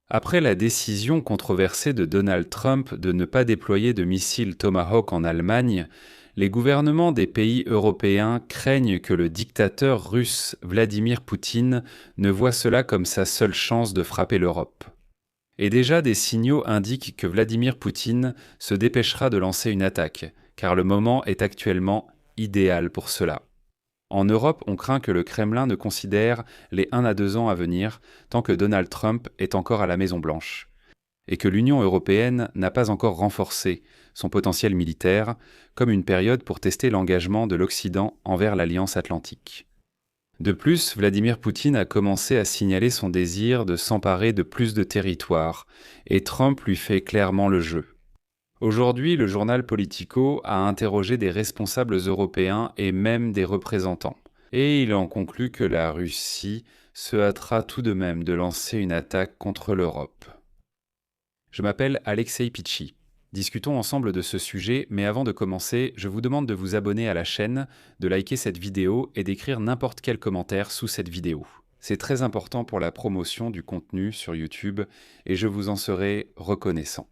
Après la décision controversée de Donald Trump de ne pas déployer de missiles Tomahawk en Allemagne, les gouvernements des pays européens craignent que le dictateur russe Vladimir Poutine ne voie cela comme sa seule chance de frapper l'Europe. Et déjà des signaux indiquent que Vladimir Poutine se dépêchera de lancer une attaque, car le moment est actuellement idéal pour cela. En Europe, on craint que le Kremlin ne considère les 1 à 2 ans à venir tant que Donald Trump est encore à la Maison-Blanche, et que l'Union européenne n'a pas encore renforcé son potentiel militaire comme une période pour tester l'engagement de l'Occident envers l'Alliance atlantique. De plus, Vladimir Poutine a commencé à signaler son désir de s'emparer de plus de territoires, et Trump lui fait clairement le jeu. Aujourd'hui, le journal Politico a interrogé des responsables européens et même des représentants, et il en conclut que la Russie se hâtera tout de même de lancer une attaque contre l'Europe. Je m'appelle Alexei Pichi. Discutons ensemble de ce sujet, mais avant de commencer, je vous demande de vous abonner à la chaîne, de liker cette vidéo et d'écrire n'importe quel commentaire sous cette vidéo. C'est très important pour la promotion du contenu sur YouTube et je vous en serai reconnaissant.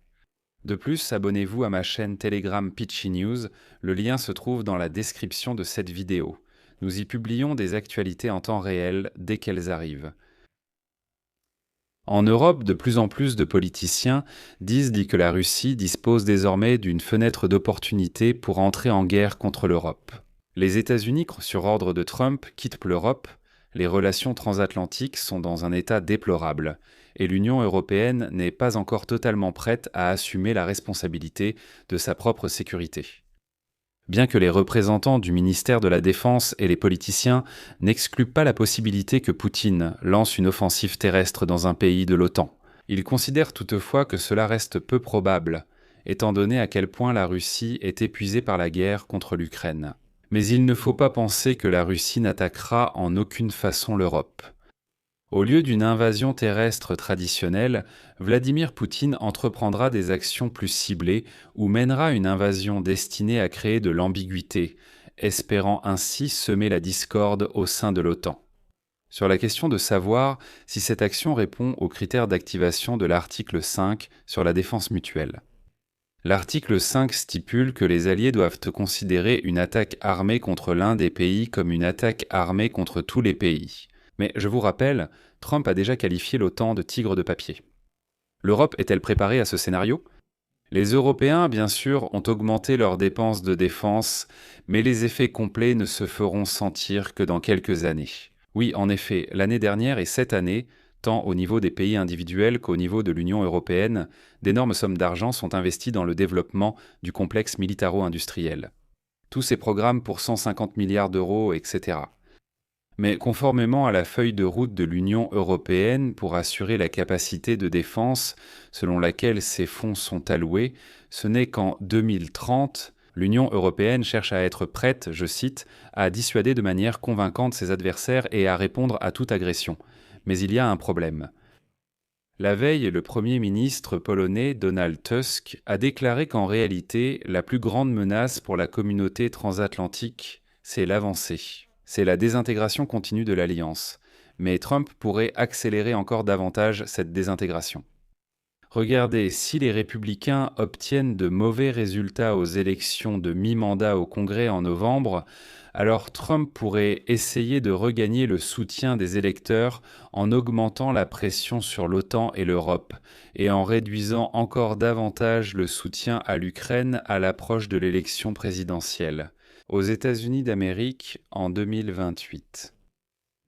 De plus, abonnez-vous à ma chaîne Telegram Pitchy News, le lien se trouve dans la description de cette vidéo. Nous y publions des actualités en temps réel dès qu'elles arrivent. En Europe, de plus en plus de politiciens disent que la Russie dispose désormais d'une fenêtre d'opportunité pour entrer en guerre contre l'Europe. Les États-Unis, sur ordre de Trump, quittent l'Europe, les relations transatlantiques sont dans un état déplorable, et l'Union européenne n'est pas encore totalement prête à assumer la responsabilité de sa propre sécurité. Bien que les représentants du ministère de la Défense et les politiciens n'excluent pas la possibilité que Poutine lance une offensive terrestre dans un pays de l'OTAN, ils considèrent toutefois que cela reste peu probable, étant donné à quel point la Russie est épuisée par la guerre contre l'Ukraine. Mais il ne faut pas penser que la Russie n'attaquera en aucune façon l'Europe. Au lieu d'une invasion terrestre traditionnelle, Vladimir Poutine entreprendra des actions plus ciblées ou mènera une invasion destinée à créer de l'ambiguïté, espérant ainsi semer la discorde au sein de l'OTAN. Sur la question de savoir si cette action répond aux critères d'activation de l'article 5 sur la défense mutuelle. L'article 5 stipule que les alliés doivent considérer une attaque armée contre l'un des pays comme une attaque armée contre tous les pays. Mais je vous rappelle, Trump a déjà qualifié l'OTAN de tigre de papier. L'Europe est-elle préparée à ce scénario ? Les Européens, bien sûr, ont augmenté leurs dépenses de défense, mais les effets complets ne se feront sentir que dans quelques années. Oui, en effet, l'année dernière et cette année, tant au niveau des pays individuels qu'au niveau de l'Union européenne, d'énormes sommes d'argent sont investies dans le développement du complexe militaro-industriel. Tous ces programmes pour 150 milliards d'euros, etc. Mais conformément à la feuille de route de l'Union européenne pour assurer la capacité de défense selon laquelle ces fonds sont alloués, ce n'est qu'en 2030, l'Union européenne cherche à être prête, je cite, à dissuader de manière convaincante ses adversaires et à répondre à toute agression. Mais il y a un problème. La veille, le Premier ministre polonais Donald Tusk a déclaré qu'en réalité, la plus grande menace pour la communauté transatlantique, c'est l'avancée. C'est la désintégration continue de l'Alliance, mais Trump pourrait accélérer encore davantage cette désintégration. Regardez, si les républicains obtiennent de mauvais résultats aux élections de mi-mandat au Congrès en novembre, alors Trump pourrait essayer de regagner le soutien des électeurs en augmentant la pression sur l'OTAN et l'Europe, et en réduisant encore davantage le soutien à l'Ukraine à l'approche de l'élection présidentielle aux États-Unis d'Amérique en 2028.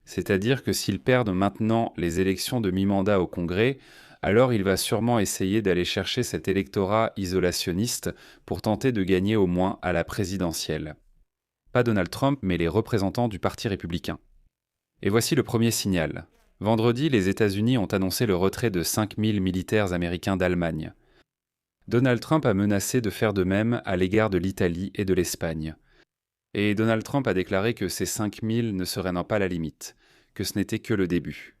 C'est-à-dire que s'ils perdent maintenant les élections de mi-mandat au Congrès, alors il va sûrement essayer d'aller chercher cet électorat isolationniste pour tenter de gagner au moins à la présidentielle. Pas Donald Trump, mais les représentants du Parti républicain. Et voici le premier signal. Vendredi, les États-Unis ont annoncé le retrait de 5000 militaires américains d'Allemagne. Donald Trump a menacé de faire de même à l'égard de l'Italie et de l'Espagne. Et Donald Trump a déclaré que ces 5000 ne seraient pas la limite, que ce n'était que le début.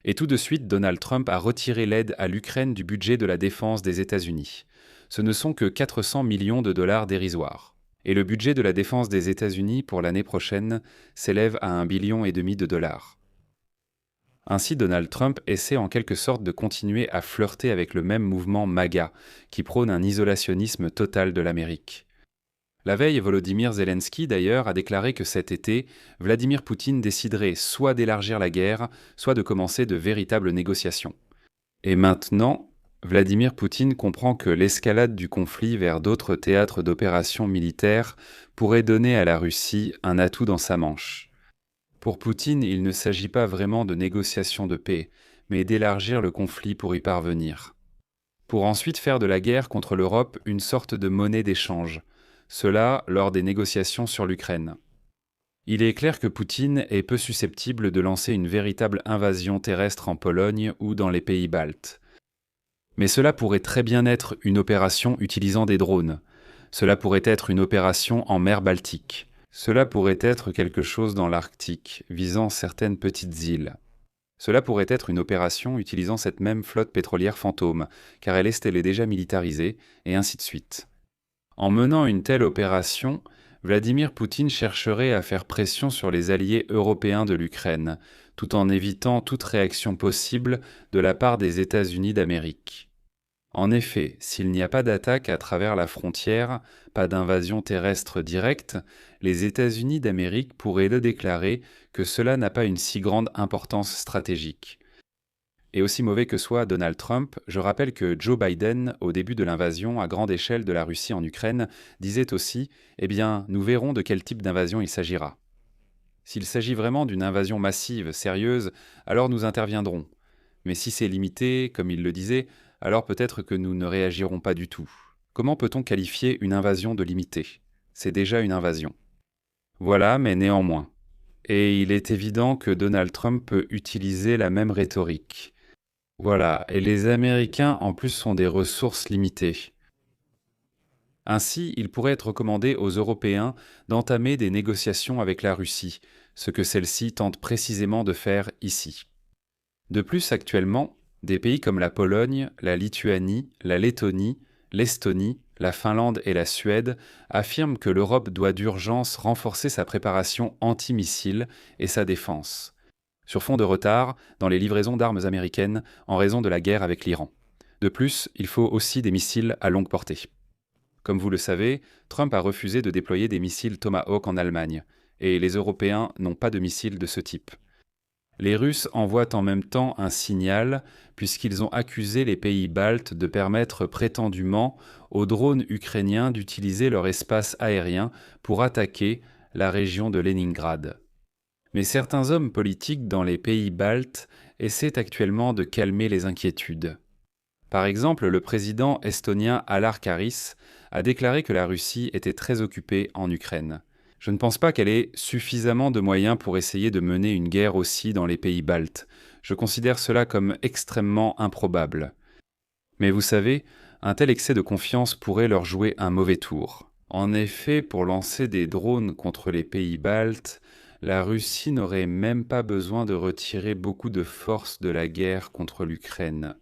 Et tout de suite, Donald Trump a retiré l'aide à l'Ukraine du budget de la défense des États-Unis. Ce ne sont que 400 millions de dollars dérisoires. Et le budget de la défense des États-Unis pour l'année prochaine s'élève à 1,5 billion de dollars. Ainsi, Donald Trump essaie en quelque sorte de continuer à flirter avec le même mouvement MAGA, qui prône un isolationnisme total de l'Amérique. La veille, Volodymyr Zelensky, d'ailleurs, a déclaré que cet été, Vladimir Poutine déciderait soit d'élargir la guerre, soit de commencer de véritables négociations. Et maintenant, Vladimir Poutine comprend que l'escalade du conflit vers d'autres théâtres d'opérations militaires pourrait donner à la Russie un atout dans sa manche. Pour Poutine, il ne s'agit pas vraiment de négociations de paix, mais d'élargir le conflit pour y parvenir. Pour ensuite faire de la guerre contre l'Europe une sorte de monnaie d'échange, cela lors des négociations sur l'Ukraine. Il est clair que Poutine est peu susceptible de lancer une véritable invasion terrestre en Pologne ou dans les pays baltes. Mais cela pourrait très bien être une opération utilisant des drones. Cela pourrait être une opération en mer Baltique. Cela pourrait être quelque chose dans l'Arctique, visant certaines petites îles. Cela pourrait être une opération utilisant cette même flotte pétrolière fantôme, car elle est déjà militarisée, et ainsi de suite. En menant une telle opération, Vladimir Poutine chercherait à faire pression sur les alliés européens de l'Ukraine, tout en évitant toute réaction possible de la part des États-Unis d'Amérique. En effet, s'il n'y a pas d'attaque à travers la frontière, pas d'invasion terrestre directe, les États-Unis d'Amérique pourraient le déclarer que cela n'a pas une si grande importance stratégique. Et aussi mauvais que soit Donald Trump, je rappelle que Joe Biden, au début de l'invasion à grande échelle de la Russie en Ukraine, disait aussi « Eh bien, nous verrons de quel type d'invasion il s'agira. S'il s'agit vraiment d'une invasion massive, sérieuse, alors nous interviendrons. Mais si c'est limité, comme il le disait, alors peut-être que nous ne réagirons pas du tout. Comment peut-on qualifier une invasion de limitée? C'est déjà une invasion. Voilà, mais néanmoins. Et il est évident que Donald Trump peut utiliser la même rhétorique. Voilà, et les Américains en plus sont des ressources limitées. Ainsi, il pourrait être recommandé aux Européens d'entamer des négociations avec la Russie, ce que celle-ci tente précisément de faire ici. De plus, actuellement, des pays comme la Pologne, la Lituanie, la Lettonie, l'Estonie, la Finlande et la Suède affirment que l'Europe doit d'urgence renforcer sa préparation anti-missiles et sa défense, sur fond de retard dans les livraisons d'armes américaines en raison de la guerre avec l'Iran. De plus, il faut aussi des missiles à longue portée. Comme vous le savez, Trump a refusé de déployer des missiles Tomahawk en Allemagne, et les Européens n'ont pas de missiles de ce type. Les Russes envoient en même temps un signal, puisqu'ils ont accusé les pays baltes de permettre prétendument aux drones ukrainiens d'utiliser leur espace aérien pour attaquer la région de Leningrad. Mais certains hommes politiques dans les pays baltes essaient actuellement de calmer les inquiétudes. Par exemple, le président estonien Alar Karis a déclaré que la Russie était très occupée en Ukraine. Je ne pense pas qu'elle ait suffisamment de moyens pour essayer de mener une guerre aussi dans les pays baltes. Je considère cela comme extrêmement improbable. Mais vous savez, un tel excès de confiance pourrait leur jouer un mauvais tour. En effet, pour lancer des drones contre les pays baltes, la Russie n'aurait même pas besoin de retirer beaucoup de forces de la guerre contre l'Ukraine.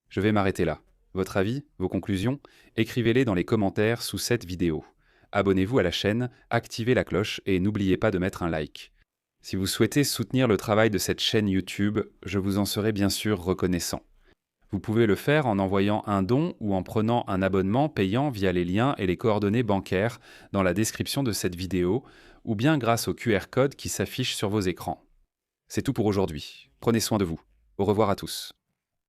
Je vais m'arrêter là. Votre avis, vos conclusions, écrivez-les dans les commentaires sous cette vidéo. Abonnez-vous à la chaîne, activez la cloche et n'oubliez pas de mettre un like. Si vous souhaitez soutenir le travail de cette chaîne YouTube, je vous en serai bien sûr reconnaissant. Vous pouvez le faire en envoyant un don ou en prenant un abonnement payant via les liens et les coordonnées bancaires dans la description de cette vidéo ou bien grâce au QR code qui s'affiche sur vos écrans. C'est tout pour aujourd'hui. Prenez soin de vous. Au revoir à tous.